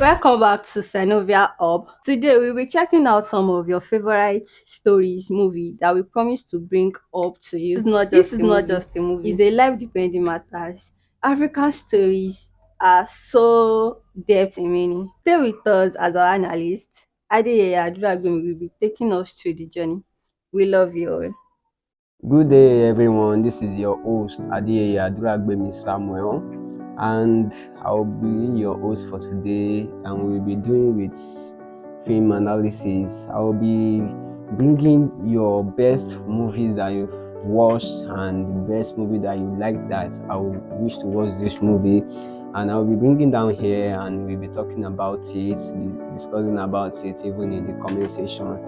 Welcome back to Scenovia Hub. Today we'll be checking out some of your favorite stories, movie that we promise to bring up to you. This is not just a movie. It's a life depending matters. African stories are so depth in meaning. Stay with us as our analyst. Adeyeye Aduragbemi will be taking us through the journey. We love you all. Good day, everyone. This is your host Adeyeye Aduragbemi Samuel, and I'll be your host for today. And we'll be doing with film analysis. I'll be bringing your best movies that you've watched and the best movie that you like that I wish to watch this movie. And I'll be bringing down here, and we'll be talking about it, be discussing about it, even in the comment section.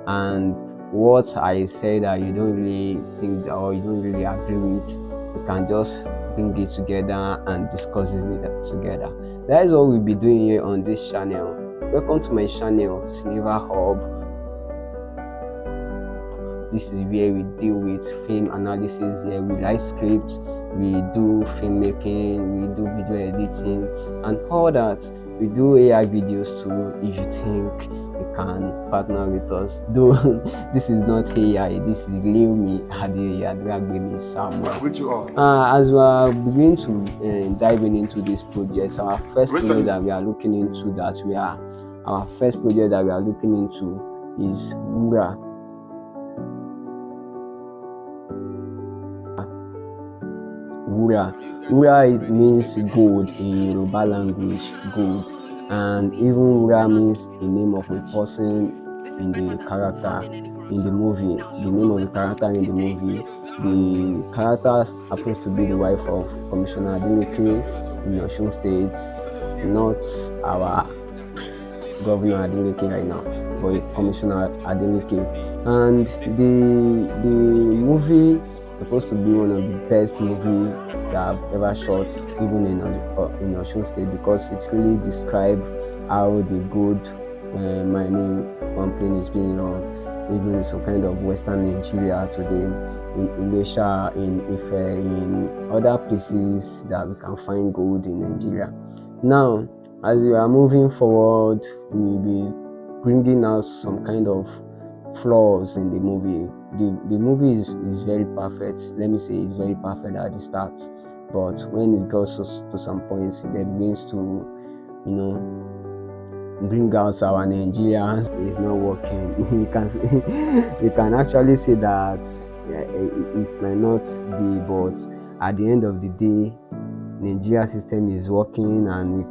And what I say that you don't really think that, or you don't really agree with, you can just bring it together and discuss it together. That is what we'll be doing here on this channel. Welcome to my channel, Cineva Hub. This is where we deal with film analysis. Here we write scripts, we do filmmaking, we do video editing, and all that. We do AI videos too. If you think you can partner with us, though this is not AI, this is real me, Aduragbemi Samuel. As we are beginning to diving into this project, our first project that we are looking into is Wura. Wura it means gold in Yoruba language, gold, and even Wura means the name of a person in the character in the movie. The name of the character in the movie. The character happens to be the wife of Commissioner Adeleke in Osun State, not our Governor Adeleke right now, but Commissioner Adeleke. And the movie supposed to be one of the best movie that I've ever shot, even in Osun State, because it really describes how the gold mining company is being run, even in some kind of Western Nigeria today, in Ilesha, in Ife, in other places that we can find gold in Nigeria. Now, as we are moving forward, we will be bringing out some kind of flaws in the movie. The movie is very perfect. Let me say it's very perfect at the start, but when it goes to some points, it begins to, bring out our Nigerians. It's not working. You can actually say that it might not be, but at the end of the day, Nigeria system is working, and we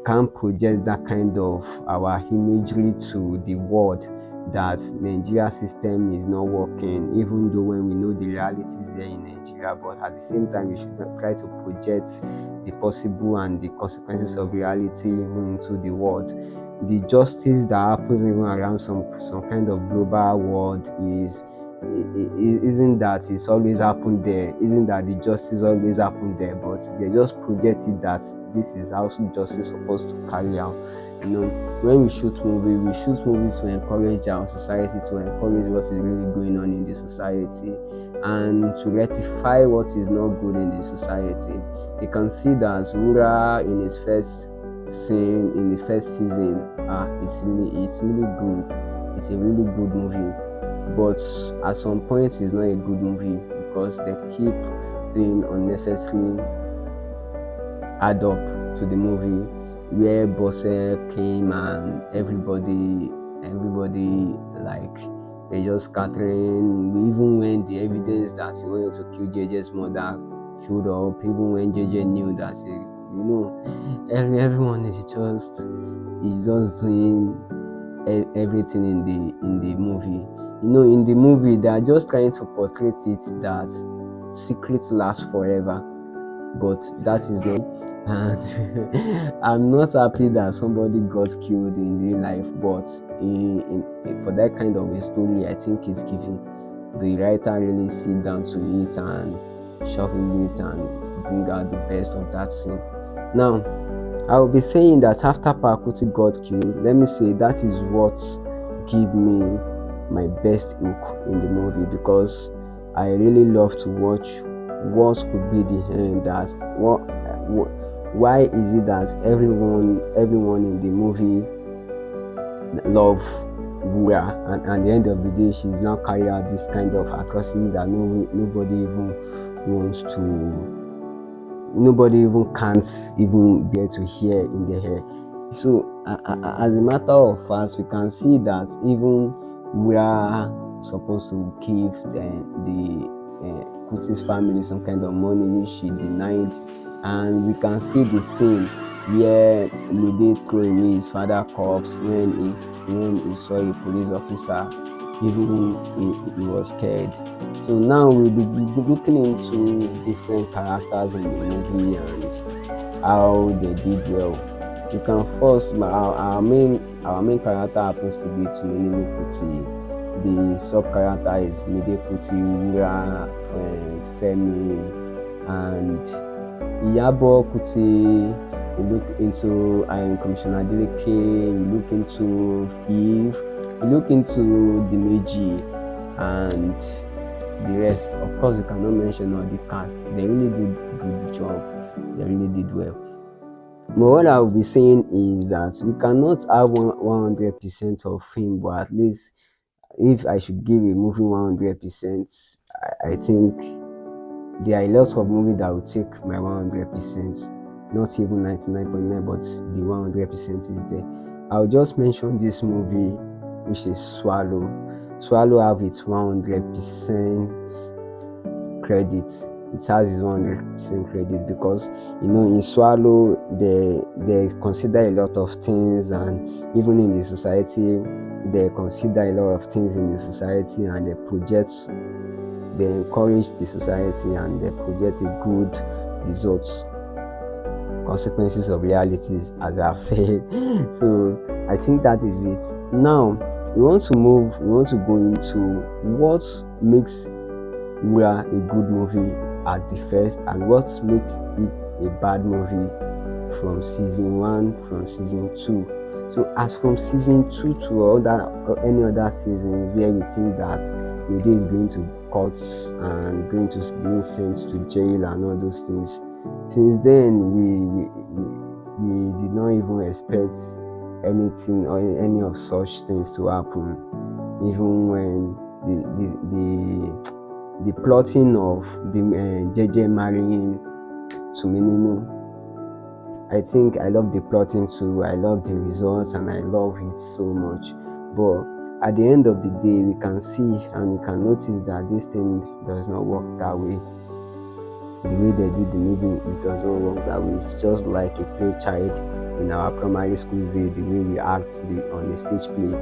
can project that kind of our imagery to the world, that Nigeria system is not working, even though when we know the realities there in Nigeria. But at the same time, we should not try to project the possible and the consequences of reality even into the world. The justice that happens even around some kind of global world isn't that it's always happened there, isn't that the justice always happened there, but they just project it that this is how justice is supposed to carry out. When we shoot movies to encourage our society, to encourage what is really going on in the society, and to rectify what is not good in the society. You can see that Wura in his first scene, in the first season, it's really good. It's a really good movie. But at some point, it's not a good movie because they keep doing unnecessary add up to the movie, where Bosse came and everybody like they just scattering. Even when the evidence that he wanted to kill JJ's mother showed up, even when JJ knew that everyone is just doing everything in the movie. In the movie, they are just trying to portray it that secrets last forever, but that is not. And I'm not happy that somebody got killed in real life, but for that kind of a story, I think it's giving. The writer really sit down to it and shuffle it and bring out the best of that scene. Now, I will be saying that after Pakuti got killed, let me say that is what gave me my best hook in the movie, because I really love to watch what could be the end, that Why is it that everyone in the movie love Wura, and at the end of the day she's now carrying out this kind of atrocity that nobody even can't even bear to hear in the hair. So as a matter of fact, we can see that even we are supposed to give the Kuti's family some kind of money which she denied, and we can see the scene where Mide threw away his father's corpse when he saw a police officer. Even he was scared. So now we'll be looking into different characters in the movie and how they did well. You can first our main character happens to be Tumeninu Kuti. The sub character is Mide Kuti, Wura, Femi, and Iyabo Kuti. You look into Commissioner Adeleke, you look into Eve, you look into Dimeji, and the rest. Of course, we cannot mention all the cast. They really did good job. They really did well. But what I will be saying is that we cannot have 100% of film, but at least if I should give a movie 100%, I think there are a lot of movies that will take my 100%, not even 99.9, but the 100% is there. I'll just mention this movie, which is Swallow. Swallow have its 100% credit. It has its 100% credit because in Swallow they consider a lot of things, and even in the society they consider a lot of things in the society, and they encourage the society, and they project a good results, consequences of realities, as I've said. So I think that is it. Now we want to go into what makes Wura a good movie at the first, and what makes it a bad movie from season 1, from season 2. So as from season 2 to any other seasons where we think that Mide is going to court and going to be sent to jail and all those things, since then we did not even expect anything or any of such things to happen. Even when the plotting of the JJ marrying Tumeninu, I think I love the plotting too. I love the results, and I love it so much. But at the end of the day, we can see and we can notice that this thing does not work that way. The way they do the movie, it doesn't work that way. It's just like a play child in our primary schools day. The way we act on a stage play,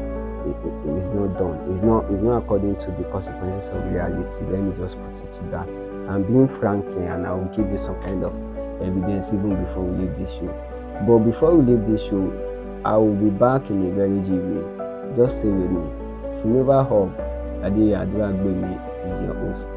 it's not done. It's not according to the consequences of reality. Let me just put it to that. I'm being frank here, and I will give you some kind of evidence even before we leave this show. But before we leave this show, I will be back in a very G way. Just stay with me. Cineva Hub, Adeya Aduragbemi is your host.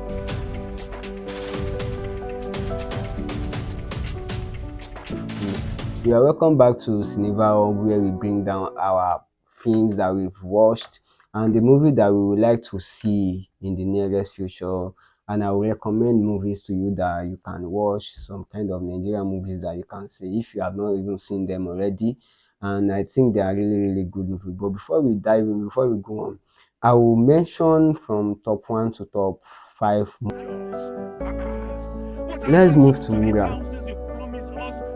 You are welcome back to Cineva Hub, where we bring down our films that we've watched and the movie that we would like to see in the nearest future. And I will recommend movies to you that you can watch, some kind of Nigerian movies that you can see if you have not even seen them already. And I think they are really good movies. But before we dive in, before we go on, I will mention from top 1 to top 5. Let's move to Wura.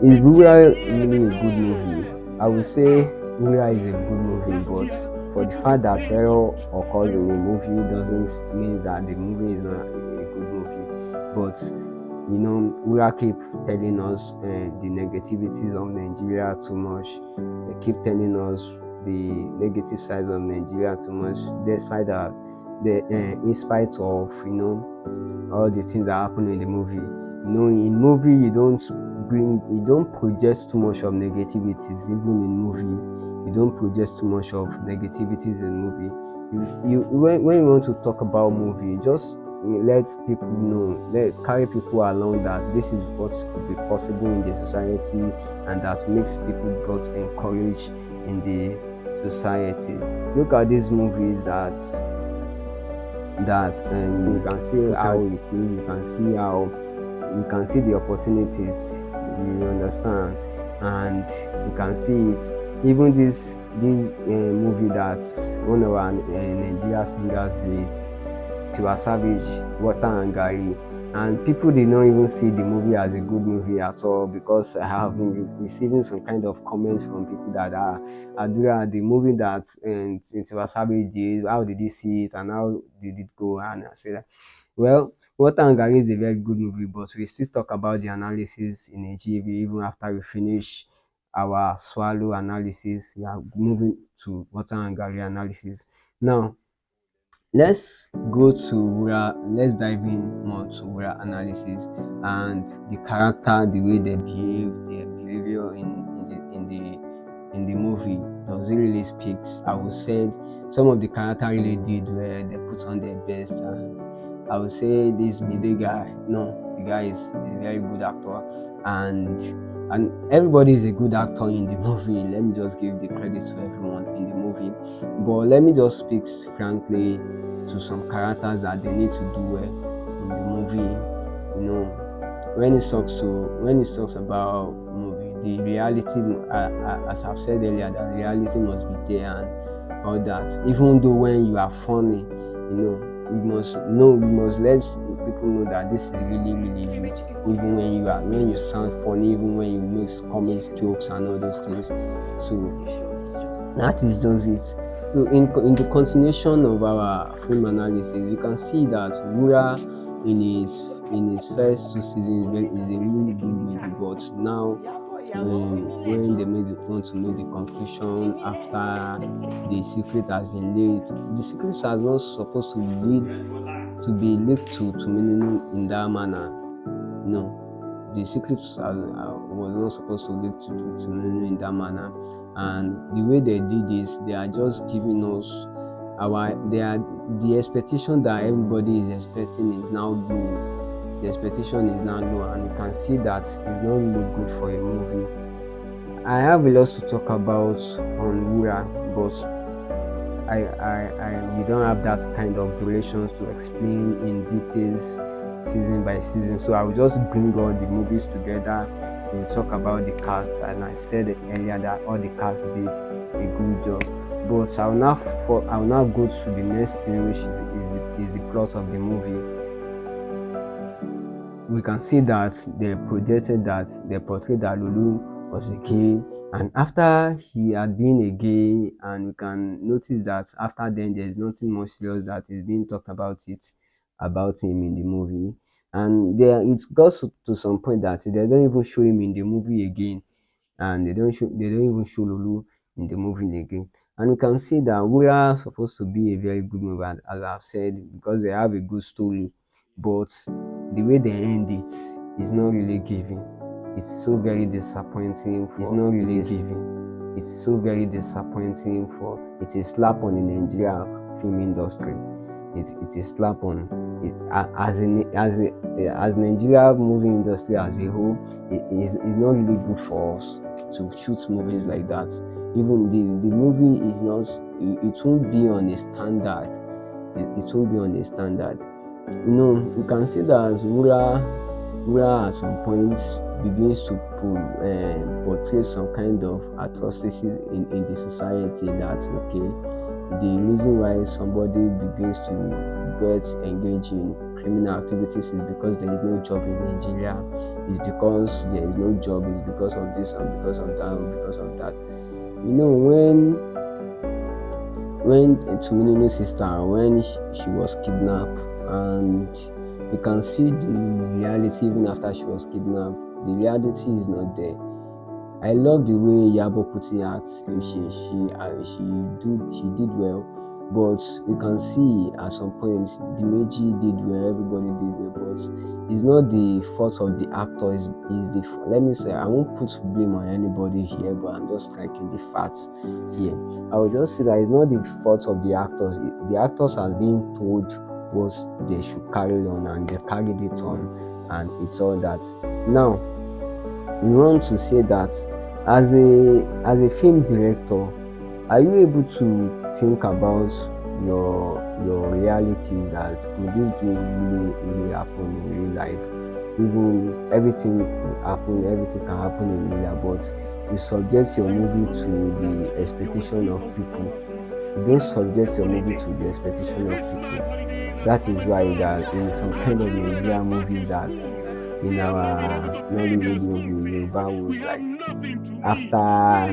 Is Wura really a good movie? I would say Wura is a good movie, but for the fact that error occurs in a movie doesn't mean that the movie is not a good movie. But Wura keep telling us the negativities of Nigeria too much. They keep telling us the negative sides of Nigeria too much, despite that, in spite of all the things that happen in the movie. In movie you don't project too much of negativities. Even in movie, you don't project too much of negativities in movie. When you want to talk about movie, just let people know, carry people along that this is what could be possible in the society, and that makes people got encouraged in the society. Look at these movies that you can see how it is. You can see the opportunities You understand? And you can see it. Even this movie that one of our Nigeria singers did, Tiwa Savage, Water and Gari, and people did not even see the movie as a good movie at all, because I have been receiving some kind of comments from people that are Adura, the movie that Tiwa Savage did, how did you see it and how did it go? And I said, well, Water and Gari is a very good movie, but we still talk about the analysis in a GB even after we finish our swallow analysis. We are moving to Water and Gari analysis. Now, let's go to Wura. Let's dive in more to Wura analysis and the character, the way they behave, their behavior in the movie. Does it really speaks? I would say some of the character really did where they put on their best, and I would say this Mide guy. No, the guy is a very good actor, and everybody is a good actor in the movie. Let me just give the credit to everyone in the movie. But let me just speak frankly to some characters that they need to do well in the movie. When it talks about movie, the reality, as I've said earlier, that reality must be there and all that. Even though when you are funny, we must let people know that this is really really you. Even when you sound funny, even when you make comics jokes and all those things. So that is just it. So in the continuation of our film analysis, you can see that Wura in his first two seasons is a really good movie, but now when they want to make the conclusion after the secret has been laid, the secret has not supposed to be leaked to Mininu in that manner. No, the secrets was not supposed to lead to Nunu in that manner. And the way they did this, they are just giving us the expectation that everybody is expecting is now low. The expectation is now low, and you can see that it's not really good for a movie. I have a lot to talk about on Wura, but we don't have that kind of durations to explain in details season by season. So I will just bring all the movies together. We'll talk about the cast, and I said earlier that all the cast did a good job. But I will now go to the next thing, which is the plot of the movie. We can see that they portrayed that Lulu was a gay, and after he had been a gay, and we can notice that after then there is nothing more serious that is being talked about him in the movie. And there it goes to some point that they don't even show him in the movie again, and they don't even show Lulu in the movie again. And you can see that Wura is supposed to be a very good movie, as I've said, because they have a good story, but the way they end it is not really giving. It's so very disappointing. It's not really giving. It's so very disappointing for it's a slap on the Nigeria film industry. It's a slap on it, as Nigeria movie industry as a whole. It's not really good for us to shoot movies like that. Even the movie is not. It won't be on a standard. It won't be on a standard. You can see that Wura at some point begins to portray some kind of atrocities in the society. That okay, the reason why somebody begins to get engaged in criminal activities is because there is no job in Nigeria. It's because there is no job. It's because of this and because of that and because of that. When Tuminino's sister, when she was kidnapped, and you can see the reality even after she was kidnapped, the reality is not there. I love the way Yabo put it at him. She did well, but you can see at some point the Meiji did well, everybody did well, but it's not the fault of the actor. Let me say, I won't put blame on anybody here, but I'm just striking the facts here. I will just say that it's not the fault of the actors. The actors are being told what they should carry on, and they carried it on, and it's all that. Now, we want to say that as a film director, are you able to think about your realities, that could this be really really happen in real life? even everything could happen, everything can happen in media, but you subject your movie to the expectation of people. You don't subject your movie to the expectation of people. That is why that in some kind of Nigerian movies, that in our Nollywood movie, Yoruba would, like, after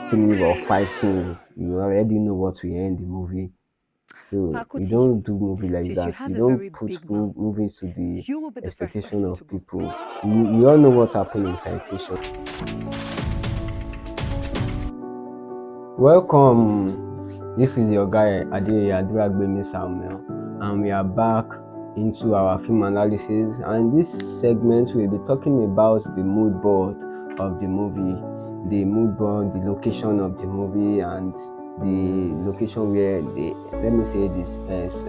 3 or 5 scenes, you already know what will end the movie. So you Pakuti, don't do movie like since you that. have You a don't very put big mouth, movies to the you will be the first expectation person of to go. people. You all know what happened in citation. Welcome. This is your guy Adeye Aduragbemi Samuel, and we are back into our film analysis. And this segment we'll be talking about the mood board of the movie, the mood board, the location of the movie, and the location where the, let me say this as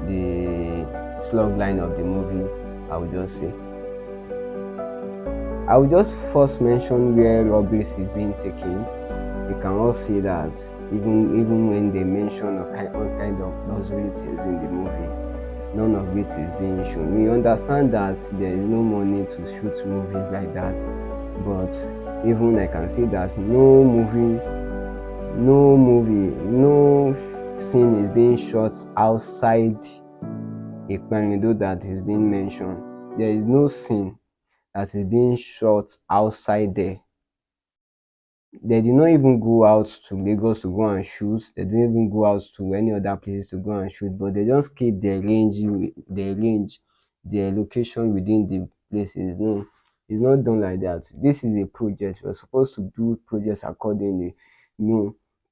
the slug line of the movie. I will just say. I will just first mention where robberies is being taken. You can all see that even when they mention all kind of luxury things in the movie, none of it is being shown. We understand that there is no money to shoot movies like that, but even I can see that no scene is being shot outside a window that is being mentioned. There is no scene that is being shot outside there. They did not even go out to Lagos to go and shoot. They didn't even go out to any other places to go and shoot, but they just keep their location within the places. No, it's not done like that. This is a project. We're supposed to do projects accordingly.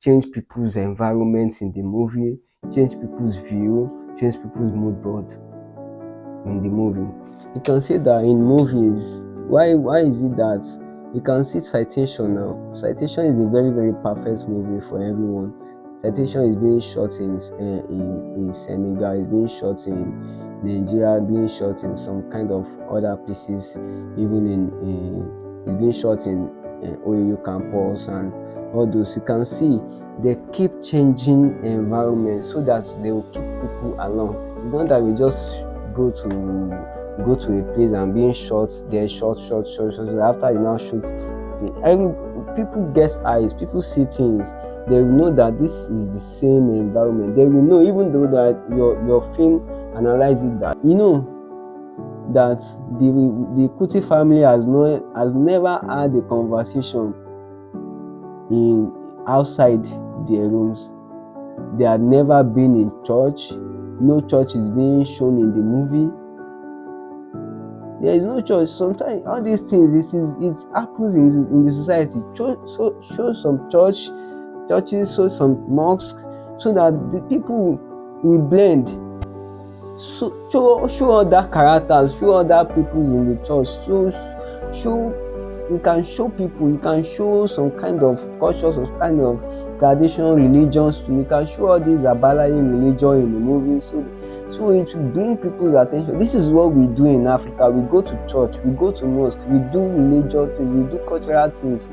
Change people's environments in the movie, change people's view, change people's mood board in the movie. You can see that in movies, why is it that you can see Citation now? Citation is a very very perfect movie for everyone. Citation is being shot in Senegal, is being shot in Nigeria, being shot in some kind of other places, even it's being shot in OAU campus and all those. You can see they keep changing environment so that they will keep people along. It's not that we just go to a place and being shot there, shot. After you now shoot, every people get eyes, people see things. They will know that this is the same environment. They will know, even though that your film analyzes that. That the Kuti family has never had a conversation in outside their rooms. They had never been in church. No church is being shown in the movie. There is no church. Sometimes all these things, it happens in the society. Show some churches, show some mosques, so that the people will blend. So show other characters, show other peoples in the church. Show you can show people, you can show some kind of culture, some kind of tradition, religions too. You can show all these Abalaye religion in the movie, so it will bring people's attention. This is what we do in Africa. We go to church, we go to mosque, we do religious things, we do cultural things.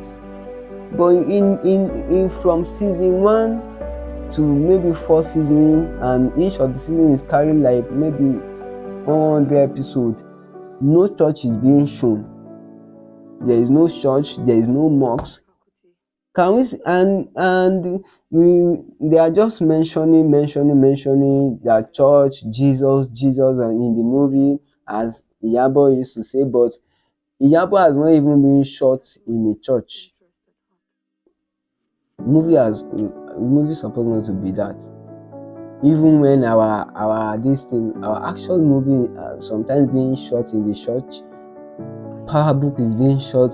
But in from season 1 to maybe 4 seasons, and each of the seasons is carrying like maybe 100 episodes, no church is being shown. There is no church, there is no mosque. Can we and we they are just mentioning that church, Jesus, and in the movie, as Iyabo used to say, but Iyabo has not even been shot in a church. Movie supposed not to be that. Even when our action movie sometimes being shot in the church, Power Book is being shot.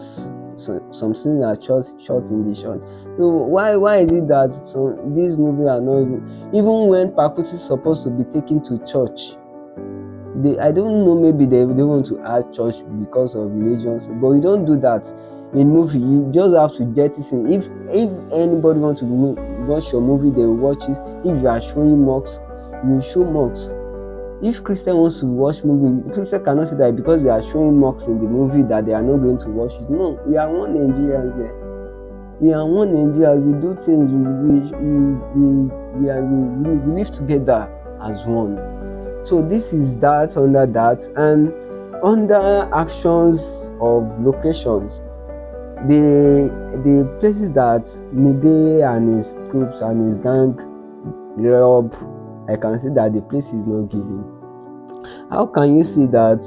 So some scenes are shot in the church. So why is it that these movies are not even when Pakuti is supposed to be taken to church? I don't know, maybe they want to add church because of religions, but you don't do that in movie. You just have to jettison. If anybody wants to watch your movie, they will watch it. If you are showing mosques, you show mosques. If Christian wants to watch movie, Christian cannot say that because they are showing mocks in the movie that they are not going to watch it. No, we are one Nigerians here. We are one Nigerians. We do things. We live together as one. So this is that under that, and under actions of locations, the places that Mide and his troops and his gang rob, I can see that the place is not giving. How can you see that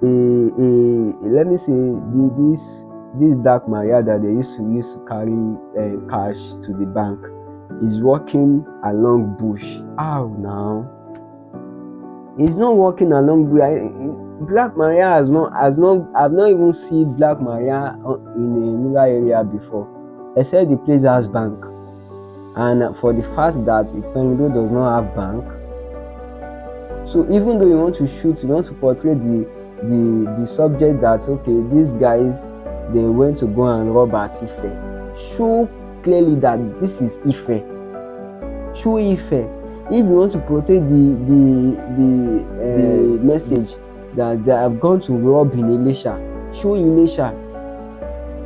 let me say this Black Maria that they used to carry cash to the bank is walking along bush? How now? He's not walking along bush. Black Maria has not I've not even seen Black Maria in a rural area before, except the place has bank. And for the fact that Ipenrido does not have bank, so even though you want to portray the subject that okay, these guys they went to go and rob at Ife, show clearly that this is Ife. Show Ife. If you want to portray the message that they have gone to rob in Elisha, show Elisha.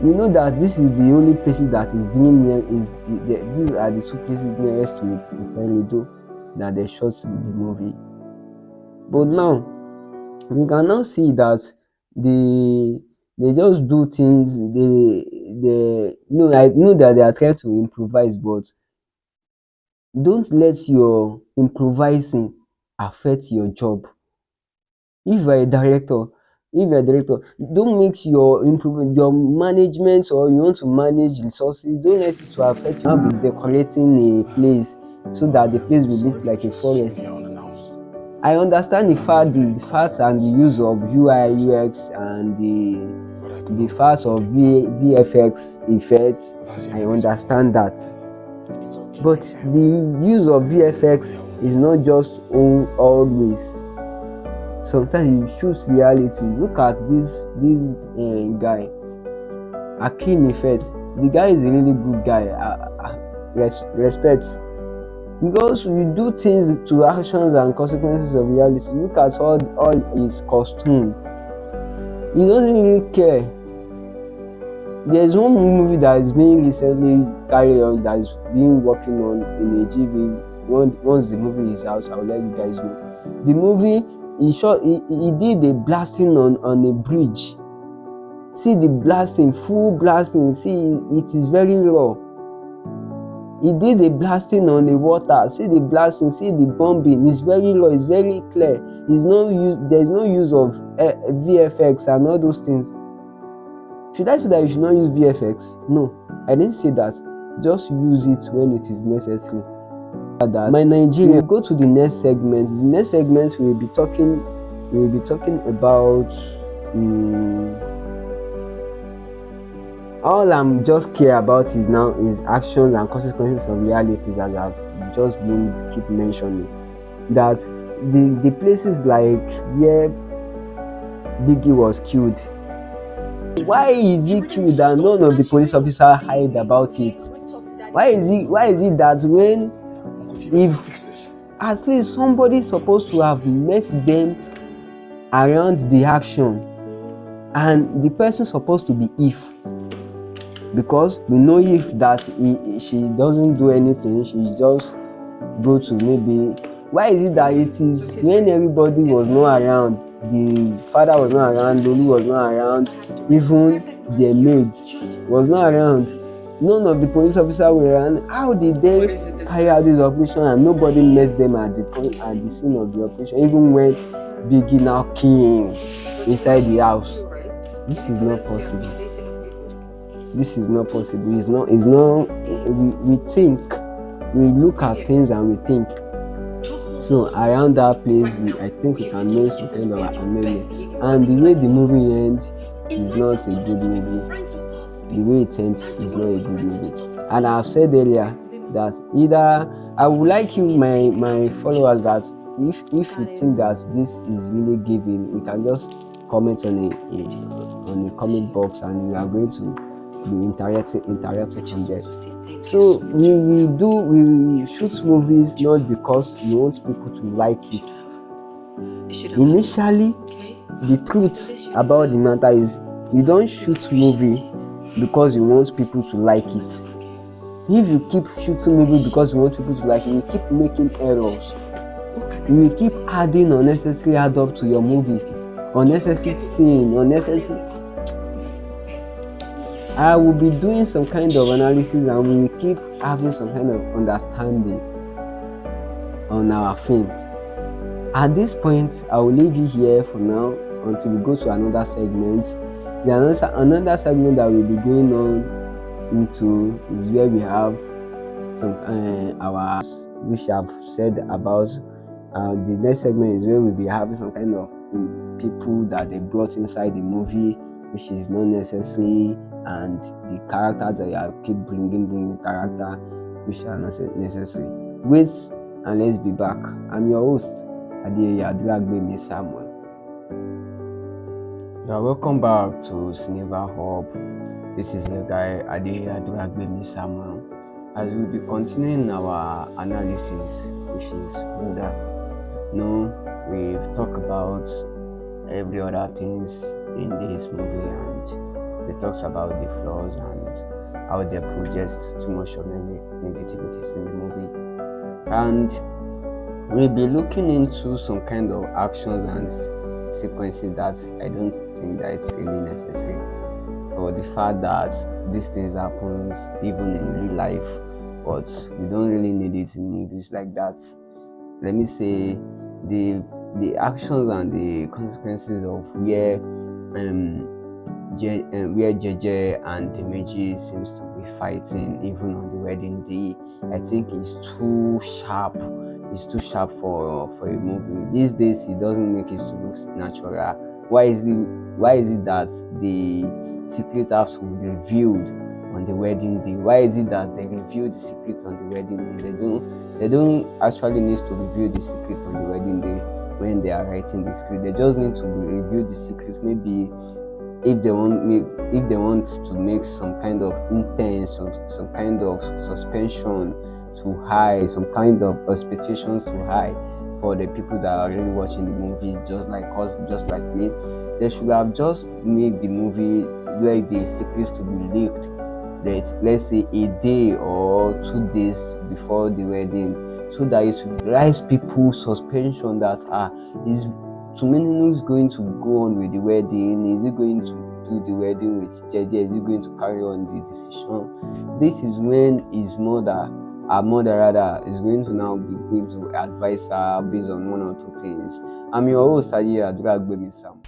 You know that this is the only places that is being near these are the two places nearest to Ipenrido that they shot the movie. But now we can now see that they just do things. I know that they are trying to improvise, but don't let your improvising affect your job. If you're a director, don't make your management, or you want to manage resources, don't let it to affect you. Now be decorating a place so that the place will look like a forest. I understand the fact and the use of UI UX and the fact of VFX effects. I understand that, but the use of VFX is not just always. Sometimes you shoot reality. Look at this guy, Akim Effect. The guy is a really good guy. Respect. Because you do things to actions and consequences of reality. Look at all his costume. He doesn't really care. There's one movie that is being recently carried on, that is being working on in a GV. Once the movie is out, I'll let you guys know. The movie he did a blasting on a bridge. See the blasting, full blasting. See, it is very raw. He did a blasting on the water. See the blasting, see the bombing. It's very raw, it's very clear. There's no use of VFX and all those things. Should I say that you should not use VFX? No, I didn't say that. Just use it when it is necessary. My Nigerian. We'll go to the next segment. The next segment we'll be talking about all I'm just care about is actions and consequences of realities, as I've just keep mentioning. That the places like where Biggie was killed. Why is he killed and none of the police officers hide about it? Why is it that when, if at least somebody supposed to have met them around the action, and the person supposed to be If, because we know If that she doesn't do anything, she just go to maybe. Why is it that it is when everybody was not around, the father was not around, Lulu was not around, even their maids was not around, none of the police officers were around? How did they carry out this operation and nobody met them at the scene of the operation, even when Biggie now came inside the house? This is not possible. This is not possible. It's not. We think, we look at things and we think. So around that place, I think we can make some kind of amendment. And the way the movie ends is not a good movie. The way it ends is not a good movie. And I've said earlier that either I would like you, my followers, that if you think that this is really giving, we can just comment on a comment box, and we are going to be interacting from there. So we shoot movies not because we want people to like it. Initially, the truth about the matter is you don't shoot movie because you want people to like it. If you keep shooting movie because you want people to like it, you keep making errors. You will keep adding unnecessary add up to your movie. unnecessary sin, unnecessary. I will be doing some kind of analysis and we will keep having some kind of understanding on our films. At this point, I will leave you here for now until we go to another segment. Another segment that we'll be going on into is where we have some our, which I've said about. The next segment is where we'll be having some kind of people that they brought inside the movie, which is not necessary, and the characters that you keep bringing character, which are not necessary. Wait, and let's be back. I'm your host, Adeya Dragbemi Samuel. You are welcome back to Cineva Hub. This is your guy Adeya Dragbemi Samuel. As we'll be continuing our analysis, which is Wura. We've talked about every other things in this movie, and we talked about the flaws and how they project too much of negativities in the movie. And we'll be looking into some kind of actions and sequences that I don't think that it's really necessary, for the fact that these things happens even in real life, but we don't really need it in movies like that. Let me say the actions and the consequences of where JJ and Dimeji seems to be fighting even on the wedding day, I think is too sharp. It's too sharp for a movie. These days it doesn't make it to look natural. Why is it that the secrets have to be revealed on the wedding day? Why is it that they reveal the secrets on the wedding day? They don't actually need to reveal the secrets on the wedding day when they are writing the script. They just need to reveal the secrets maybe if they want to make some kind of intense, some kind of suspension to high, some kind of expectations to high for the people that are really watching the movie, just like us, just like me. They should have just made the movie like the secrets to be leaked, let's say a day or 2 days before the wedding, so that it should rise people's suspension that is Tuminu is going to go on with the wedding. Is he going to do the wedding with JJ? Is he going to carry on the decision? This is when his mother, her mother rather, is going to now be going to advise her based on one or two things. I'm your host, Adeya Dragbemi Samuel.